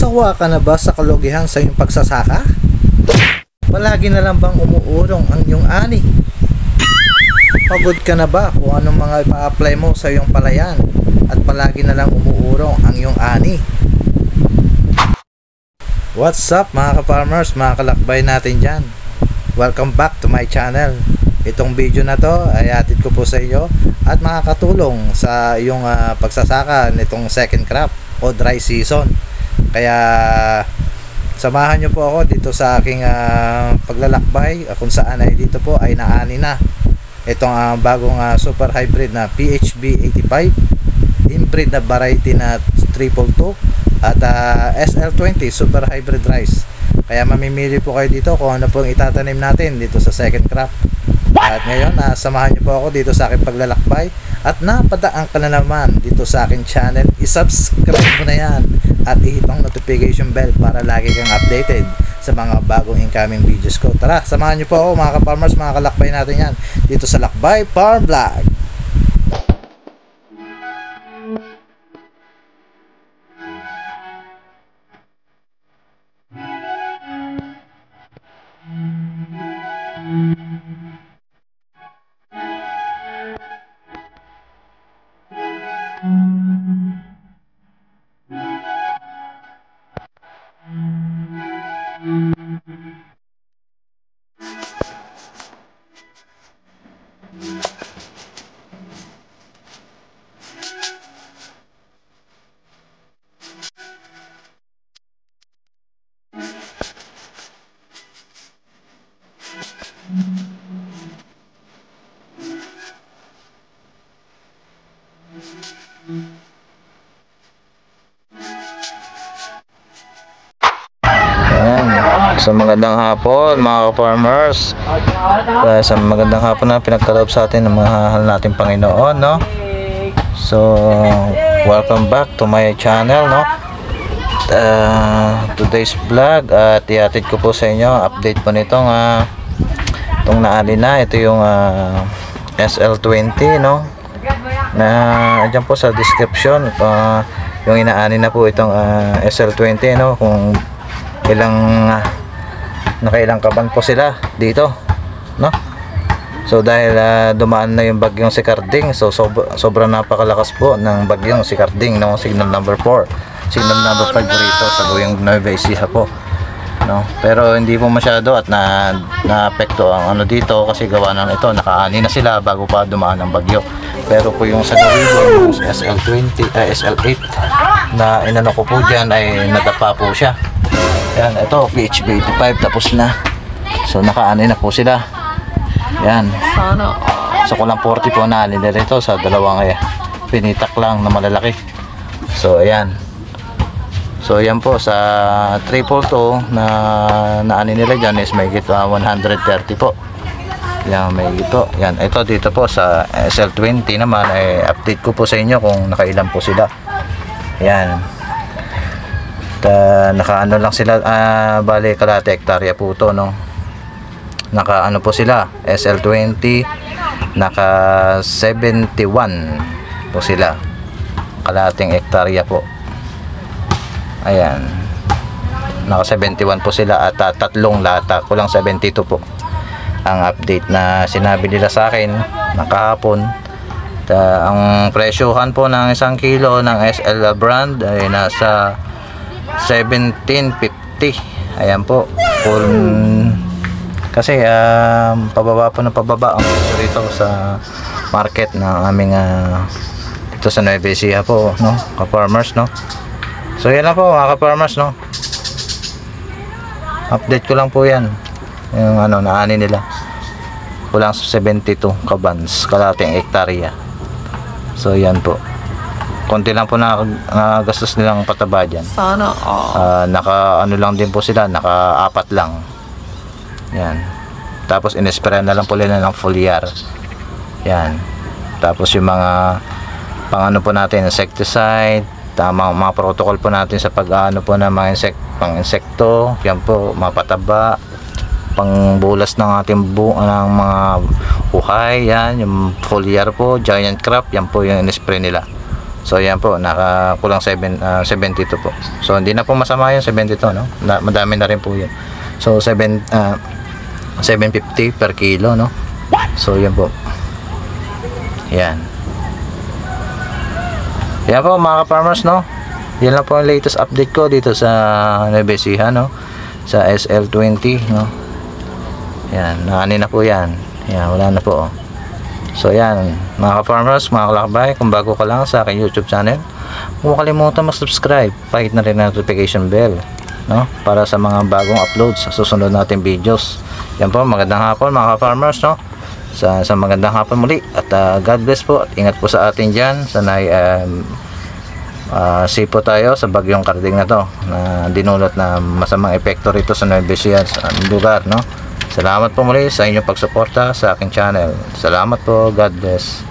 Sawa ka na ba sa kalugihan sa iyong pagsasaka? Palagi na lang bang umuurong ang iyong ani? Pagod ka na ba kung anong mga ipa-apply mo sa iyong palayan at palagi na lang umuurong ang iyong ani? What's up mga ka-farmers, mga kalakbay natin dyan? Welcome back to my channel. Itong video na to ay hatid ko po sa iyo at makakatulong sa iyong pagsasaka nitong second crop o dry season. Kaya samahan nyo po ako dito sa aking paglalakbay kung saan ay dito po ay naani na itong bagong super hybrid na PHB 85 inbreed na variety na 322 at SL20 super hybrid rice. Kaya mamimili po kayo dito kung ano pong itatanim natin dito sa second crop. At ngayon samahan nyo po ako dito sa aking paglalakbay at napadaan ka na naman dito sa aking channel. I-subscribe mo na yan at i-hit ang notification bell para lagi kang updated sa mga bagong incoming videos ko. Tara, samahan nyo po ako mga ka-farmers, mga kalakbay natin yan dito sa Lakbay Farm Vlog. So magandang hapon mga ka-farmers. Sa magandang hapon na pinagkaloob sa atin ng mga mahal nating Panginoon, no? So welcome back to my channel, no? Today's vlog at ihatid ko po sa inyo update po nitong itong naali na. Ito yung SL20, no? Na andyan po sa description yung inaani na po itong SL20, no? Kung nakailang kaban po sila dito, no? So dahil dumaan na yung bagyong si Carding, so sobrang napakalakas po ng bagyong si Carding, no? Signal number 4, signal number 5 rito sa Guyong Nueva Ecija po, no? Pero hindi po masyado at na-apekto ang ano dito kasi gawa ng ito, nakaani na sila bago pa dumaan ang bagyo. Pero po yung sa gawin yung SL20, SL8 na inano ko po dyan ay nadapa po siya. Yan, ito PHB 85 tapos na. So nakaano na po sila. Yan. So kulang 40 po na nila rito sa dalawang pinitak lang na malalaki. So ayan. So ayan po sa 342 na naani nila dyan is may gito 130 po. Yan, may gito. Yan, ito dito po sa SL20 naman ay update ko po sa inyo kung nakailan po sila. Yan. Nakaano lang sila, bali kalahati hektarya po ito, no? Nakaano po sila SL20, naka 71 po sila, kalahating hektarya po. Ayan, naka 71 po sila at tatlong lata, kulang 72 po ang update na sinabi nila sa akin nakahapon. Ang presyohan po ng 1 kilo ng SL brand ay nasa 1750. Ayan po. Kasi pababa po ng pababa ang presyo rito sa market ng aming dito sa Nueva Ecija po, no? Ka-farmers, no? So yan lang po mga ka-farmers, no? Update ko lang po yan. Yung ano, naani nila. Kulang 72 kabans, kalahating hektarya. So yan po. Konti lang po na gastos nilang pataba dyan. Sana naka ano lang din po sila, naka 4 lang. Yan. Tapos in-spray na lang po nila ng foliar. Yan. Tapos yung mga pang ano po natin, insecticide, tamang mga protocol po natin sa pag-ano po ng mga pang insekto, yan po, mapataba, pangbulas ng ating ng mga uhay, yan, yung foliar po, giant crop, yan po yung in-spray nila. So ayan po, nakakulang 72 po. So hindi na po masama yung 72, no? Madami na rin po yun. So 750 per kilo, no? So yan po. Yan. Yan po mga farmers, no? Yan lang po ang latest update ko dito sa Nueva Ecija, no? Sa SL20, no? Yan, naani na po yan. Yan, wala na po. So yan, mga ka-farmers, mga kalakbay, kung bago ka lang sa aking YouTube channel, huwag kalimutan mag-subscribe, pahit na rin ang notification bell, no? Para sa mga bagong uploads sa susunod nating videos. Yan po, magandang hapon mga ka-farmers, no? Sa magandang hapon muli, at God bless po, at ingat po sa atin dyan. Sana'y safe po tayo sa bagyong Carding na to, na dinulot na masamang epekto rito sa Nueva Ecija, sa lugar, no? Salamat po muli sa inyong pagsuporta sa aking channel. Salamat po. God bless.